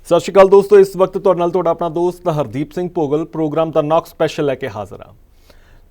सत श्री अकाल दोस्तों, इस वक्त तुहाडे नाल तुहाडा अपना दोस्त हरदीप सिंह भोगल प्रोग्राम द नॉक स्पैशल लैके हाज़र हाँ।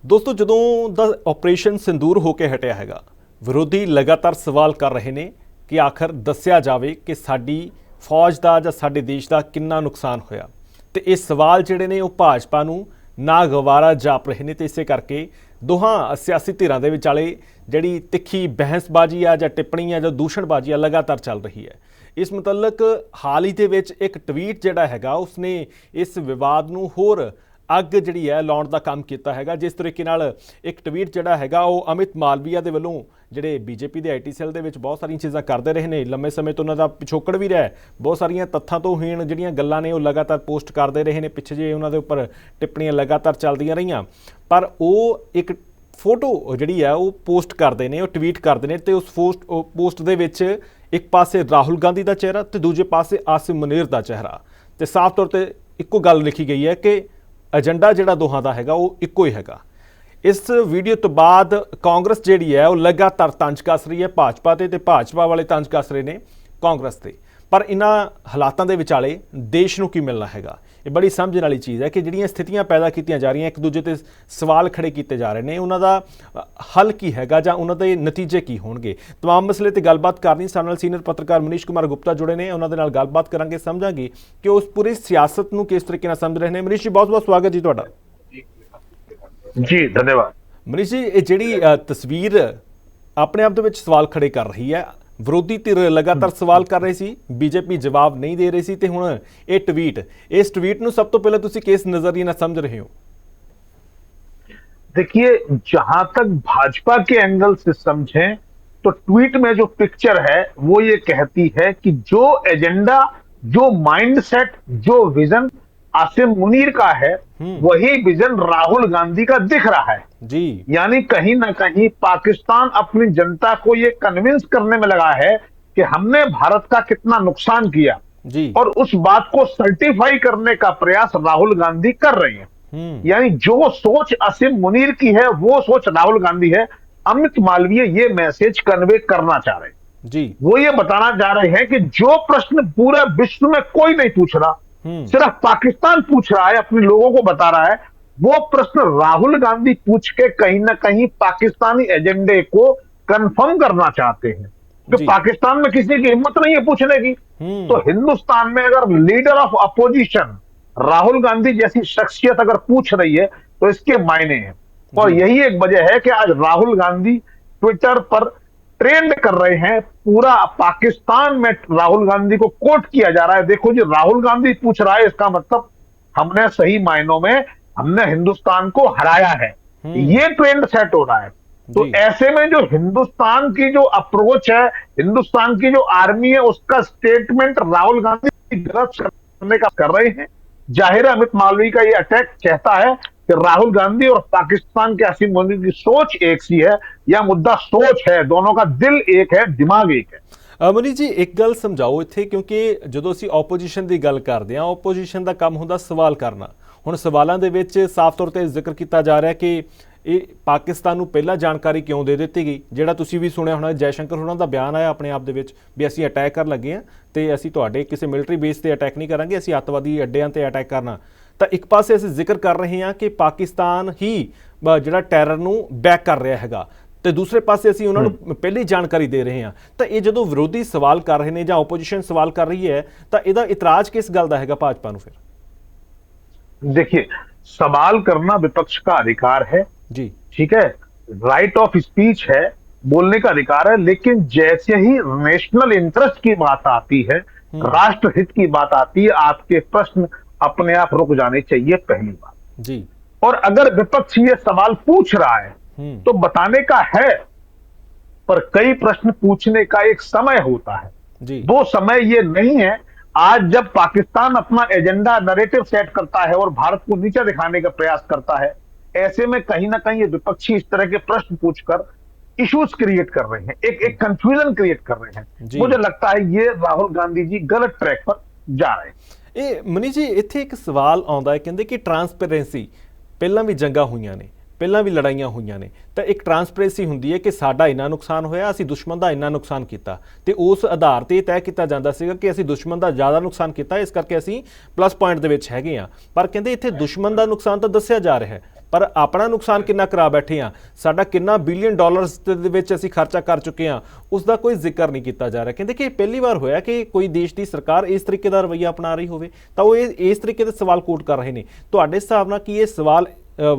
दोस्तों, जदों दा ऑपरेशन सिंदूर होके हटिया हैगा, विरोधी लगातार सवाल कर रहे हैं कि आखिर दस्सिया जाए कि साडी फौज का जां साडे देश का कितना नुकसान होया। तो ये सवाल जिहड़े ने भाजपा नूं ना गवारा जाप रहे हैं। तो इस करके दोहां सियासी धिरां दे विचाले जिहड़ी तिखी बहसबाजी आ जां टिप्पणी आ जां दूषणबाजी आ लगातार चल रही है। इस मुतलक हाल ही दे विच एक ट्वीट जिहड़ा हैगा उसने इस विवाद नूं होर अग जिहड़ी है लाउण दा काम कीता हैगा। जिस तरीके नाल एक ट्वीट जिहड़ा हैगा वो अमित मालवीया दे वल्लों जिहड़े बीजेपी दे IT सैल दे विच बहुत सारियां चीज़ां करते रहे ने, लंबे समय तो उन्हां दा पिछोकड़ भी रहा है, बहुत सारियां तत्थां तो हीण जिहड़ियां गल्लां ने वो लगातार पोस्ट करते रहे ने, पिछे जे उन्हां दे उपर टिप्पणियां लगातार चलदियां रहियां, पर वो एक फोटो जिहड़ी है वो पोस्ट करते हैं, वो ट्वीट करते हैं। तो उस पोस्ट दे विच एक पासे राहुल गांधी का चेहरा तो दूजे पासे आसिम मुनीर का चेहरा, तो साफ तौर पर इक्को गल लिखी गई है कि एजेंडा जिहड़ा दोहां दा हैगा वो इक्को ही हैगा। इस वीडियो तो बाद कांग्रेस जिहड़ी है वो लगातार तंज कस रही है भाजपा ते भाजपा वाले तंज कस रहे हैं कांग्रेस ते। पर इन्हां हालातां दे विचाले देश नूं की मिलना हैगा, ये बड़ी समझण वाली चीज़ है कि जिहड़ियां स्थितियां पैदा कीतियां जा रही हैं, एक दूजे ते सवाल खड़े किए जा रहे हैं, उन्हां दा हल की हैगा जां उन्हां दे नतीजे की होणगे। तमाम मसले ते गलबात करनी साडे नाल सीनियर पत्रकार मनीष कुमार गुप्ता जुड़े ने, उन्हां दे नाल गलबात करांगे, समझांगे कि उस पूरी सियासत नूं किस तरीके नाल समझ रहे हैं। मनीष जी, बहुत बहुत स्वागत जी तुहाडा। जी धन्यवाद। मनीष जी, ये जिहड़ी तस्वीर अपने आप दे विच सवाल खड़े कर रही है, विरोधी धिर लगातार सवाल कर रहे सी, बीजेपी जवाब नहीं दे रही सी, ते हुण ये ट्वीट, इस ट्वीट नूं सब तो पहले तुसीं किस नजरिए नाल समझ रहे हो? देखिए, जहां तक भाजपा के एंगल से समझें तो ट्वीट में जो पिक्चर है वो ये कहती है कि जो एजेंडा, जो माइंडसेट, जो विजन आसिम मुनीर का है वही विजन राहुल गांधी का दिख रहा है जी। यानी कहीं ना कहीं पाकिस्तान अपनी जनता को ये कन्विंस करने में लगा है कि हमने भारत का कितना नुकसान किया जी। और उस बात को सर्टिफाई करने का प्रयास राहुल गांधी कर रहे हैं। यानी जो सोच आसिम मुनीर की है वो सोच राहुल गांधी है। अमित मालवीय ये मैसेज कन्वे करना चाह रहे हैं जी। वो ये बताना चाह रहे हैं कि जो प्रश्न पूरे विश्व में कोई नहीं पूछ रहा, सिर्फ पाकिस्तान पूछ रहा है, अपने लोगों को बता रहा है, वो प्रश्न राहुल गांधी पूछ के कहीं ना कहीं पाकिस्तानी एजेंडे को कंफर्म करना चाहते हैं। तो पाकिस्तान में किसी की हिम्मत नहीं है पूछने की, तो हिंदुस्तान में अगर leader of opposition Rahul Gandhi जैसी शख्सियत अगर पूछ रही है तो इसके मायने हैं। और यही एक वजह है कि आज राहुल गांधी ट्विटर पर ट्रेंड कर रहे हैं। पूरा पाकिस्तान में राहुल गांधी को कोट किया जा रहा है, देखो जी राहुल गांधी पूछ रहा है, इसका मतलब हमने सही मायनों में हमने हिंदुस्तान को हराया है। ये ट्रेंड सेट हो रहा है। तो ऐसे में जो हिंदुस्तान की जो अप्रोच है, हिंदुस्तान की जो आर्मी है, उसका स्टेटमेंट राहुल गांधी गलत करने का कर रहे हैं। जाहिर है अमित मालवीय का ये अटैक कहता है कि राहुल गांधी और पाकिस्तान के आसिम मुनीर की सोच एक सी है, या मुद्दा सोच है, दोनों का दिल एक है, दिमाग एक है। मनीष जी, एक गल समझाओ इत्थे, क्योंकि जो असीं ओपोजिशन की गल करते हैं, ओपोजिशन का काम होंदा सवाल करना। हुण सवालों के विच साफ तौर पर जिक्र किया जा रहा है कि ये पाकिस्तान नूं पहला जानकारी क्यों दे दी गई, जिहड़ा तुसीं भी सुनिया होना जयशंकर होना का बयान आया अपने आप दे विच भी असीं अटैक कर लगे हैं तो असीं तुहाडे किसी मिलटरी बेस ते अटैक नहीं करांगे, असीं अतवादी अड्डियां ते अटैक करना। तो एक पासे असीं जिक्र कर रहे हैं कि पाकिस्तान ही जिहड़ा टैरर नूं बैक कर रहा हैगा, तो दूसरे पासे असीं उन्हां नूं पहले जानकारी दे रहे हैं। तो ये जो विरोधी सवाल कर रहे हैं जां ओपोजिशन सवाल कर रही है, तो इहदा इतराज किस गल दा हैगा भाजपा नूं? फिर देखिए, सवाल करना विपक्ष का अधिकार है जी, ठीक है, राइट ऑफ स्पीच है, बोलने का अधिकार है, लेकिन जैसे ही नेशनल इंटरेस्ट की बात आती है, राष्ट्र हित की बात आती है, आपके प्रश्न अपने आप रुक जाने चाहिए, पहली बात जी। और अगर विपक्ष ये सवाल पूछ रहा है तो बताने का है, पर कई प्रश्न पूछने का एक समय होता है जी। वो समय ये नहीं है। आज जब पाकिस्तान अपना एजेंडा नैरेटिव सेट करता है और भारत को नीचे दिखाने का प्रयास करता है, ऐसे में कहीं ना कहीं ये विपक्षी इस तरह के प्रश्न पूछकर इश्यूज क्रिएट कर रहे हैं, एक कंफ्यूजन क्रिएट कर रहे हैं। मुझे लगता है ये राहुल गांधी जी गलत ट्रैक पर जा रहे हैं। मनीष जी, इत्थे एक सवाल आउंदा है, कहंदे कि ट्रांसपेरेंसी पहलां भी जंगां होईयां ने, ਪਹਿਲਾਂ ਵੀ ਲੜਾਈਆਂ ਹੋਈਆਂ ਨੇ ਤਾਂ ਇੱਕ ਟਰਾਂਸਪੇਰੈਂਸੀ ਹੁੰਦੀ ਹੈ ਕਿ ਸਾਡਾ ਇੰਨਾ ਨੁਕਸਾਨ ਹੋਇਆ, ਅਸੀਂ ਦੁਸ਼ਮਣ ਦਾ ਇੰਨਾ ਨੁਕਸਾਨ ਕੀਤਾ ਤੇ ਉਸ ਆਧਾਰ ਤੇ ਤੈਅ ਕੀਤਾ ਜਾਂਦਾ ਸੀਗਾ ਕਿ ਅਸੀਂ ਦੁਸ਼ਮਣ ਦਾ ਜ਼ਿਆਦਾ ਨੁਕਸਾਨ ਕੀਤਾ, ਇਸ ਕਰਕੇ ਅਸੀਂ ਪਲੱਸ ਪੁਆਇੰਟ ਦੇ ਵਿੱਚ ਹੈਗੇ ਆ। ਪਰ ਕਹਿੰਦੇ ਇੱਥੇ ਦੁਸ਼ਮਣ ਦਾ ਨੁਕਸਾਨ ਤਾਂ ਦੱਸਿਆ ਜਾ ਰਿਹਾ ਹੈ, ਪਰ ਆਪਣਾ ਨੁਕਸਾਨ ਕਿੰਨਾ ਕਰਾ ਬੈਠੇ ਆ, ਸਾਡਾ ਕਿੰਨਾ ਬਿਲੀਅਨ ਡਾਲਰਸ ਦੇ ਵਿੱਚ ਅਸੀਂ ਖਰਚਾ ਕਰ ਚੁੱਕੇ ਆ, ਉਸ ਦਾ ਕੋਈ ਜ਼ਿਕਰ ਨਹੀਂ ਕੀਤਾ ਜਾ ਰਿਹਾ। ਕਹਿੰਦੇ ਕਿ ਪਹਿਲੀ ਵਾਰ ਹੋਇਆ ਕਿ ਕੋਈ ਦੇਸ਼ ਦੀ ਸਰਕਾਰ ਇਸ ਤਰੀਕੇ ਦਾ ਰਵੱਈਆ ਅਪਣਾ ਰਹੀ ਹੋਵੇ, ਤਾਂ ਉਹ ਇਸ ਤਰੀਕੇ ਦੇ ਸਵਾਲ ਕੋਟ ਕਰ ਰਹੇ ਨੇ। ਤੁਹਾਡੇ ਹਿਸਾਬ ਨਾਲ ਕੀ ਇਹ ਸਵਾਲ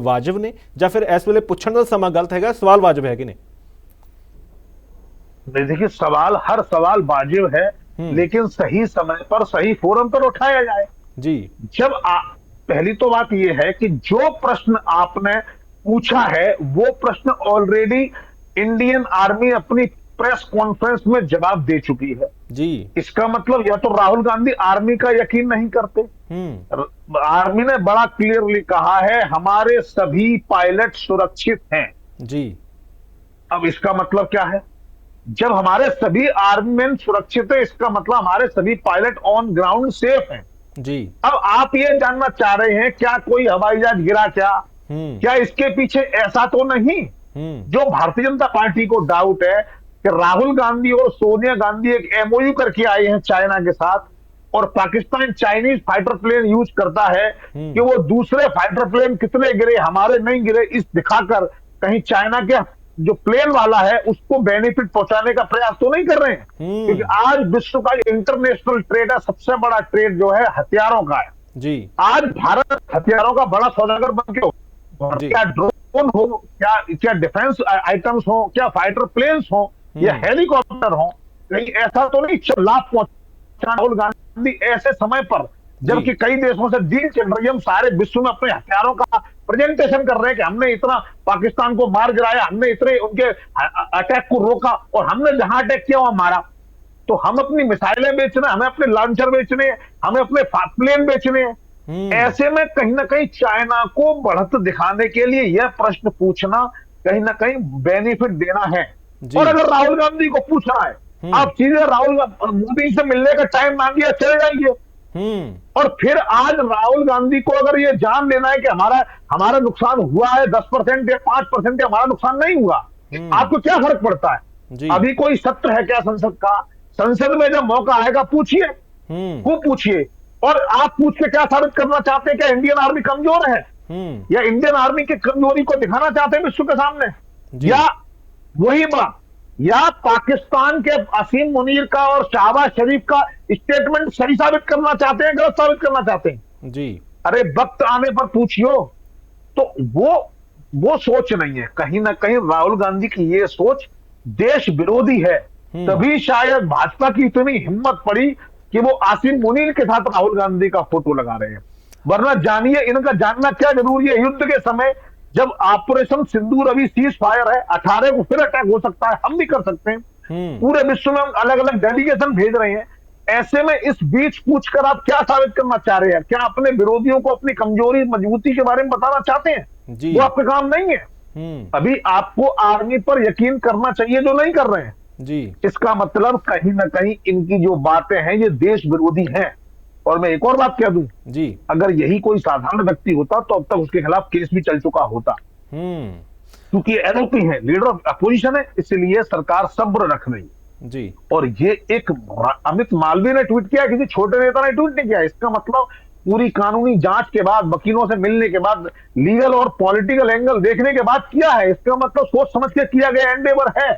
ਵਾਜਬ ਨੇ ਜਾਂ ਫਿਰ ਇਸ ਵੇਲੇ ਪੁੱਛਣ ਦਾ ਸਮਾਂ ਗਲਤ ਹੈਗਾ, ਸਵਾਲ वाजिब हैगे ने? देखिए, सवाल हर सवाल वाजिब है, लेकिन सही समय पर सही फोरम पर उठाया जाए जी। जब पहली तो बात यह है कि जो प्रश्न आपने पूछा है वो प्रश्न ऑलरेडी इंडियन आर्मी अपनी प्रेस कॉन्फ्रेंस में जवाब दे चुकी है जी। इसका मतलब या तो राहुल गांधी आर्मी का यकीन नहीं करते। आर्मी ने बड़ा क्लियरली कहा है हमारे सभी पायलट सुरक्षित हैं जी। अब इसका मतलब क्या है? जब हमारे सभी आर्मी मैन सुरक्षित है, इसका मतलब हमारे सभी पायलट ऑन ग्राउंड सेफ हैं जी। अब आप ये जानना चाह रहे हैं क्या कोई हवाई जहाज गिरा, क्या इसके पीछे ऐसा तो नहीं? जो भारतीय जनता पार्टी को डाउट है कि राहुल गांधी और सोनिया गांधी एक एमओयू करके आए हैं चाइना के साथ, और Pakistan Chinese fighter plane use करता है कि वो दूसरे फाइटर प्लेन कितने गिरे, हमारे नहीं गिरे, इस दिखाकर कहीं चाइना के जो प्लेन वाला है उसको बेनिफिट पहुंचाने का प्रयास तो नहीं कर रहे हैं। क्योंकि आज विश्व का इंटरनेशनल ट्रेड है, सबसे बड़ा ट्रेड जो है हथियारों का है जी। आज भारत हथियारों का बड़ा सौदागर बन के हो, क्या ड्रोन हो, क्या डिफेंस आइटम्स हो, क्या फाइटर प्लेन्स हो या हेलीकॉप्टर हो, कहीं ऐसा तो नहीं लाभ पहुंचा राहुल गांधी ऐसे समय पर जबकि कई देशों से डील चल रही है। हम सारे विश्व में अपने हथियारों का प्रेजेंटेशन कर रहे हैं कि हमने इतना पाकिस्तान को मार गिराया, हमने इतने उनके अटैक को रोका, और हमने जहां अटैक किया वहां मारा। तो हम अपनी मिसाइलें बेचने, हमें अपने लॉन्चर बेचने, हमें अपने प्लेन बेचने। ऐसे में कहीं ना कहीं चाइना को बढ़त दिखाने के लिए यह प्रश्न पूछना कहीं ना कहीं बेनिफिट देना है। और अगर राहुल गांधी को पूछना है, आप सीधे राहुल मोदी से मिलने का टाइम मांगिए, चले जाइए। और फिर आज राहुल गांधी को अगर ये जान लेना है कि हमारा नुकसान हुआ है 10% या 5% या हमारा नुकसान नहीं हुआ, आपको क्या फर्क पड़ता है? अभी कोई सत्र है क्या संसद का? संसद में जब मौका आएगा पूछिए, खूब पूछिए। और आप पूछ के क्या साबित करना चाहते हैं? क्या इंडियन आर्मी कमजोर है, या इंडियन आर्मी की कमजोरी को दिखाना चाहते हैं विश्व के सामने, या वही बात, या पाकिस्तान के असीम मुनीर का और शहबाज शरीफ का स्टेटमेंट सही साबित करना चाहते हैं, गलत साबित करना चाहते हैं जी? अरे वक्त आने पर पूछियो। तो वो सोच नहीं है। कहीं ना कहीं राहुल गांधी की ये सोच देश विरोधी है, तभी शायद भाजपा की इतनी हिम्मत पड़ी कि वो आसिम मुनीर के साथ राहुल गांधी का फोटो लगा रहे हैं। वरना जानिए, इनका जानना क्या जरूरी है, युद्ध के समय जब ऑपरेशन सिंदूर अभी सीज फायर है, 18 को फिर अटैक हो सकता है, हम भी कर सकते हैं। पूरे विश्व में हम अलग अलग डेलीगेशन भेज रहे हैं। ऐसे में इस बीच पूछकर आप क्या साबित करना चाह रहे हैं? क्या अपने विरोधियों को अपनी कमजोरी मजबूती के बारे में बताना चाहते हैं? वो आपका काम नहीं है। अभी आपको आर्मी पर यकीन करना चाहिए जो नहीं कर रहे हैं जी। इसका मतलब कहीं ना कहीं इनकी जो बातें हैं ये देश विरोधी हैं। और मैं एक और बात कह दूं जी, अगर यही कोई साधारण व्यक्ति होता तो अब तक उसके खिलाफ केस भी चल चुका होता। क्योंकि एलओपी है, लीडर ऑफ अपोजिशन है, इसलिए सरकार सब्र रख रही जी। और ये एक अमित मालवीय ने ट्वीट किया, किसी छोटे नेता ने ट्वीट नहीं किया। इसका मतलब पूरी कानूनी जांच के बाद, वकीलों से मिलने के बाद, लीगल और पॉलिटिकल एंगल देखने के बाद किया है। इसका मतलब सोच समझ के किया गया एंडेवर है।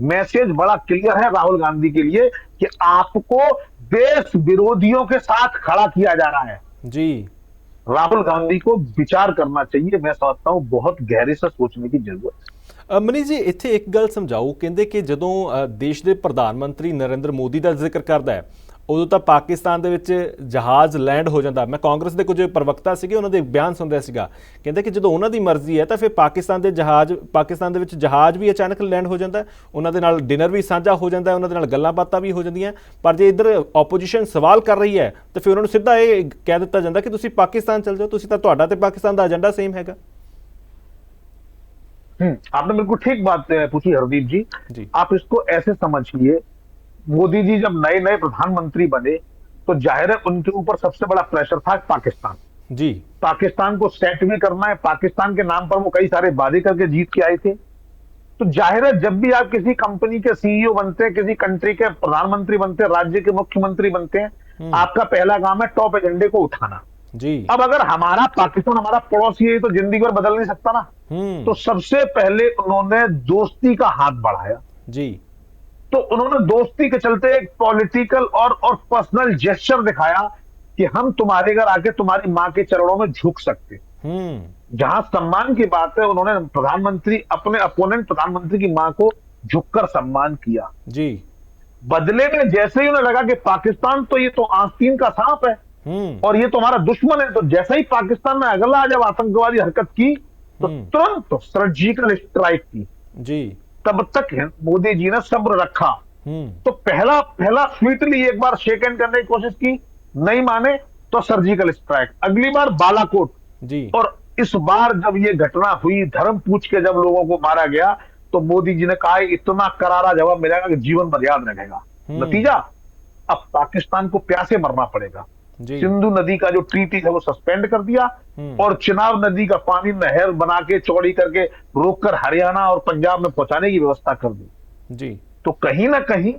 मैसेज बड़ा क्लियर है राहुल गांधी के लिए कि आपको देश विरोधियों के साथ खड़ा किया जा रहा है जी। राहुल गांधी को विचार करना चाहिए। मैं समझता हूं बहुत गहरे से सोचने की जरूरत है। मनीष जी, ਇੱਥੇ ਇੱਕ ਗੱਲ ਸਮਝਾਓ। ਕਹਿੰਦੇ ਕਿ ਜਦੋਂ ਦੇਸ਼ ਦੇ ਪ੍ਰਧਾਨ ਮੰਤਰੀ ਨਰਿੰਦਰ ਮੋਦੀ ਦਾ ਜ਼ਿਕਰ ਕਰਦਾ ਹੈ ਉਦੋਂ ਤਾਂ ਪਾਕਿਸਤਾਨ ਦੇ ਵਿੱਚ ਜਹਾਜ਼ ਲੈਂਡ ਹੋ ਜਾਂਦਾ। ਮੈਂ ਕਾਂਗਰਸ ਦੇ ਕੁਝ ਪ੍ਰਵਕਤਾ ਸੀਗੇ, ਉਹਨਾਂ ਦੇ ਬਿਆਨ ਸੁਣਦਾ ਸੀਗਾ। ਕਹਿੰਦੇ ਕਿ ਜਦੋਂ ਉਹਨਾਂ ਦੀ ਮਰਜ਼ੀ ਹੈ ਤਾਂ ਫਿਰ ਪਾਕਿਸਤਾਨ ਦੇ ਵਿੱਚ ਜਹਾਜ਼ ਵੀ ਅਚਾਨਕ ਲੈਂਡ ਹੋ ਜਾਂਦਾ, ਉਹਨਾਂ ਦੇ ਨਾਲ ਡਿਨਰ ਵੀ ਸਾਂਝਾ ਹੋ ਜਾਂਦਾ, ਉਹਨਾਂ ਦੇ ਨਾਲ ਗੱਲਾਂ ਬਾਤਾਂ ਵੀ ਹੋ ਜਾਂਦੀਆਂ। ਪਰ ਜੇ ਇੱਧਰ ਆਪੋਜੀਸ਼ਨ ਸਵਾਲ ਕਰ ਰਹੀ ਹੈ ਤਾਂ ਫਿਰ ਉਹਨਾਂ ਨੂੰ ਸਿੱਧਾ ਇਹ ਕਹਿ ਦਿੱਤਾ ਜਾਂਦਾ ਕਿ ਤੁਸੀਂ ਪਾਕਿस्तान चल जाओ, ਤੁਸੀਂ ਤਾਂ ਤੁਹਾਡਾ ਤੇ पाकिस्तान ਦਾ ਏਜੰਡਾ सेम हैगा। आपने बिल्कुल ठीक बात पूछी हरदीप जी। आप इसको ऐसे समझिए, मोदी जी जब नए नए प्रधानमंत्री बने तो जाहिर है उनके ऊपर सबसे बड़ा प्रेशर था पाकिस्तान। जी। पाकिस्तान को सेट भी करना है, पाकिस्तान के नाम पर वो कई सारे वादे करके जीत के आए थे। तो जाहिर है जब भी आप किसी कंपनी के सीईओ बनते हैं, किसी कंट्री के प्रधानमंत्री बनते हैं, राज्य के मुख्यमंत्री बनते हैं, आपका पहला काम है टॉप एजेंडे को उठाना। जी। अब अगर हमारा पाकिस्तान हमारा पड़ोसी है तो जिंदगी भर बदल नहीं सकता ना। तो सबसे पहले उन्होंने दोस्ती का हाथ बढ़ाया। जी। तो उन्होंने दोस्ती के चलते एक पॉलिटिकल और पर्सनल जेस्चर दिखाया कि हम तुम्हारे घर आके तुम्हारी मां के चरणों में झुक सकते। जहां सम्मान की बात है, उन्होंने प्रधानमंत्री अपने अपोनेंट प्रधानमंत्री की मां को झुककर सम्मान किया। जी। बदले में जैसे ही उन्हें लगा कि पाकिस्तान तो ये तो आस्तीन का सांप है और ये तो हमारा दुश्मन है, तो जैसे ही पाकिस्तान में अगला जब आतंकवादी हरकत की तो तुरंत सर्जिकल स्ट्राइक की। जी। तब तक मोदी जी ने सब्र रखा। तो पहला स्वीटली एक बार शेक हैंड करने की कोशिश की, नहीं माने तो सर्जिकल स्ट्राइक, अगली बार बालाकोट। जी। और इस बार जब ये घटना हुई, धर्म पूछ के जब लोगों को मारा गया, तो मोदी जी ने कहा इतना करारा जवाब मिलेगा कि जीवन भर याद रखेगा। नतीजा, अब पाकिस्तान को प्यासे मरना पड़ेगा। सिंधु नदी का जो ट्रीटी है वो सस्पेंड कर दिया और चिनाब नदी का पानी नहर बना के चौड़ी करके रोककर हरियाणा और पंजाब में पहुंचाने की व्यवस्था कर दी। जी। तो कहीं ना कहीं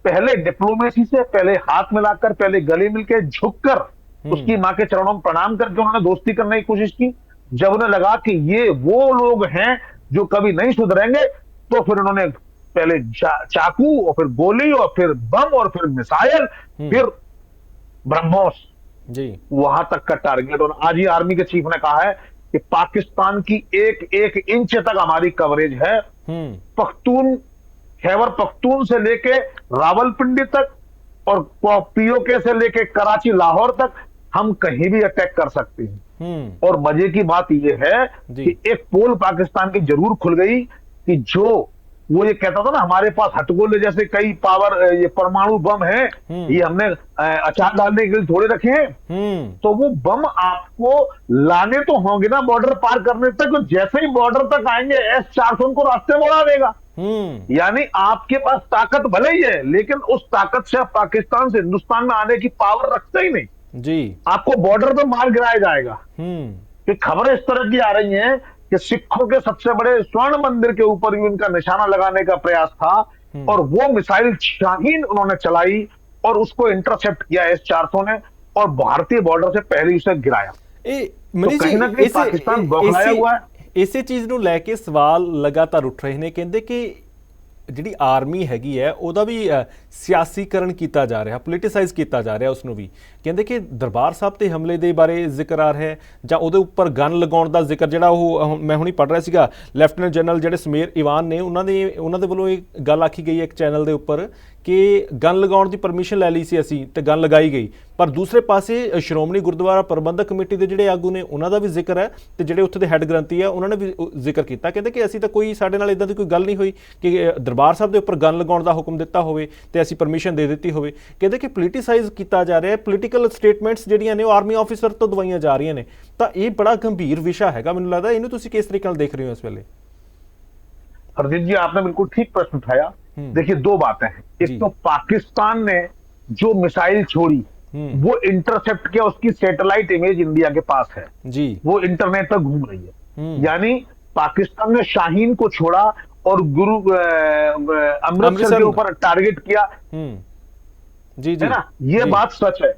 पहले डिप्लोमेसी से, पहले हाथ मिलाकर, पहले गले मिलकर, झुककर उसकी मां के चरणों में प्रणाम करके उन्होंने दोस्ती करने की कोशिश की। जब उन्हें लगा कि ये वो लोग हैं जो कभी नहीं सुधरेंगे, तो फिर उन्होंने पहले चाकू और फिर गोली और फिर बम और फिर मिसाइल, फिर ब्रह्मोस, जी, वहां तक का टारगेट। और आज ही आर्मी के चीफ ने कहा है कि पाकिस्तान की एक एक इंच तक हमारी कवरेज है। खैबर पख्तून से लेके रावलपिंडी तक और पीओके से लेके कराची लाहौर तक हम कहीं भी अटैक कर सकते हैं। और मजे की बात यह है कि एक पोल पाकिस्तान की जरूर खुल गई कि जो वो ये कहता था ना, हमारे पास हटगोले जैसे कई पावर ये परमाणु बम है, ये हमने अचार डालने के लिए थोड़े रखे हैं। तो वो बम आपको लाने तो होंगे ना बॉर्डर पार करने तक, तो जैसे ही बॉर्डर तक आएंगे S-400 को रास्ते में उड़ा देगा। यानी आपके पास ताकत भले ही है, लेकिन उस ताकत से आप पाकिस्तान से हिंदुस्तान में आने की पावर रखते ही नहीं जी। आपको बॉर्डर पर मार गिराया जाएगा। कि खबरें इस तरह की आ रही हैं कि सिखों के सबसे बड़े स्वर्ण मंदिर के ऊपर भी उनका निशाना लगाने का प्रयास था और वो मिसाइल शाहीन उन्होंने चलाई और उसको इंटरसेप्ट किया S-400 ने और भारतीय बॉर्डर से पहले ही उसे गिराया। तो कहीं ना कहीं पाकिस्तान बौखलाया हुआ है। इसे चीज ਨੂੰ ਲੈ ਕੇ ਸਵਾਲ ਲਗਾਤਾਰ ਉੱਠ ਰਹੇ ਨੇ। ਕਹਿੰਦੇ ਕਿ ਜਿਹੜੀ ਆਰਮੀ ਹੈਗੀ ਹੈ ਉਹਦਾ ਵੀ ਸਿਆਸੀਕਰਨ ਕੀਤਾ ਜਾ ਰਿਹਾ, ਪੋਲੀਟੀਸਾਈਜ਼ ਕੀਤਾ ਜਾ ਰਿਹਾ ਉਸ ਨੂੰ ਵੀ। ਕਹਿੰਦੇ ਕਿ ਦਰਬਾਰ ਸਾਹਿਬ ਤੇ ਹਮਲੇ ਦੇ ਬਾਰੇ ਜ਼ਿਕਰ ਆ ਰਿਹਾ ਹੈ ਜਾਂ ਉਹਦੇ ਉੱਪਰ ਗਨ ਲਗਾਉਣ ਦਾ ਜ਼ਿਕਰ ਜਿਹੜਾ ਉਹ ਮੈਂ ਹੁਣੀ ਪੜ੍ਹ ਰਿਹਾ ਸੀਗਾ, ਲੈਫਟੀਨੈਂਟ ਜਨਰਲ ਜਿਹੜੇ ਸਮੀਰ ਈਵਾਨ ਨੇ ਉਹਨਾਂ ਦੇ ਵੱਲੋਂ ਇਹ ਗੱਲ ਆਖੀ ਗਈ ਹੈ ਇੱਕ ਚੈਨਲ ਦੇ ਉੱਪਰ ਕਿ ਗਨ ਲਗਾਉਣ ਦੀ ਪਰਮਿਸ਼ਨ ਲੈ ਲਈ ਸੀ ਅਸੀਂ ਤੇ ਗਨ ਲਗਾਈ ਗਈ। ਪਰ ਦੂਸਰੇ ਪਾਸੇ ਸ਼੍ਰੋਮਣੀ ਗੁਰਦੁਆਰਾ ਪ੍ਰਬੰਧਕ ਕਮੇਟੀ ਦੇ ਜਿਹੜੇ ਆਗੂ ਨੇ ਉਹਨਾਂ ਦਾ ਵੀ ਜ਼ਿਕਰ ਹੈ ਤੇ ਜਿਹੜੇ ਉੱਥੇ ਦੇ ਹੈੱਡ ਗ੍ਰੰਥੀ ਆ ਉਹਨਾਂ ਨੇ ਵੀ ਜ਼ਿਕਰ ਕੀਤਾ। ਕਹਿੰਦੇ ਕਿ ਅਸੀਂ ਤਾਂ ਕੋਈ, ਸਾਡੇ ਨਾਲ ਇਦਾਂ ਦੀ ਕੋਈ ਗੱਲ ਨਹੀਂ ਹੋਈ ਕਿ ਦਰਬਾਰ ਸਾਹਿਬ ਦੇ ਉੱਪਰ ਗਨ ਲਗਾਉਣ ਦਾ ਹੁਕਮ ਦਿੱਤਾ ਹੋਵੇ ਤੇ ਅਸੀਂ ਪਰਮਿਸ਼ਨ ਦੇ ਦਿੱਤੀ ਹੋਵੇ। ਕਹਿੰਦੇ ਕਿ ਪੋਲੀਟੀਸਾਈਜ਼ ਕੀਤਾ ਜਾ ਰਿਹਾ ਹੈ, ਪੋਲੀਟੀਕਲ ਸਟੇਟਮੈਂਟਸ ਜਿਹੜੀਆਂ ਨੇ ਉਹ ਆਰਮੀ ਆਫੀਸਰ ਤੋਂ ਦਵਾਈਆਂ ਜਾ ਰਹੀਆਂ ਨੇ। ਤਾਂ ਇਹ ਬੜਾ ਗੰਭੀਰ ਵਿਸ਼ਾ ਹੈਗਾ, ਮੈਨੂੰ ਲੱਗਦਾ ਇਹਨੂੰ ਤੁਸੀਂ ਕਿਸ ਤਰੀਕੇ ਨਾਲ ਦੇਖ ਰਹੇ ਹੋ ਇਸ ਵੇਲੇ? हरदीप जी, आपने बिल्कुल ठीक प्रश्न उठाया। देखिए, दो बातें हैं। एक तो पाकिस्तान ने जो मिसाइल छोड़ी वो इंटरसेप्ट किया, उसकी सैटेलाइट इमेज इंडिया के पास है जी, वो इंटरनेट पर घूम रही है। यानी पाकिस्तान ने शाहीन को छोड़ा और गुरु अमृतसर के ऊपर टारगेट किया। जी जी, है ना, ये बात सच है।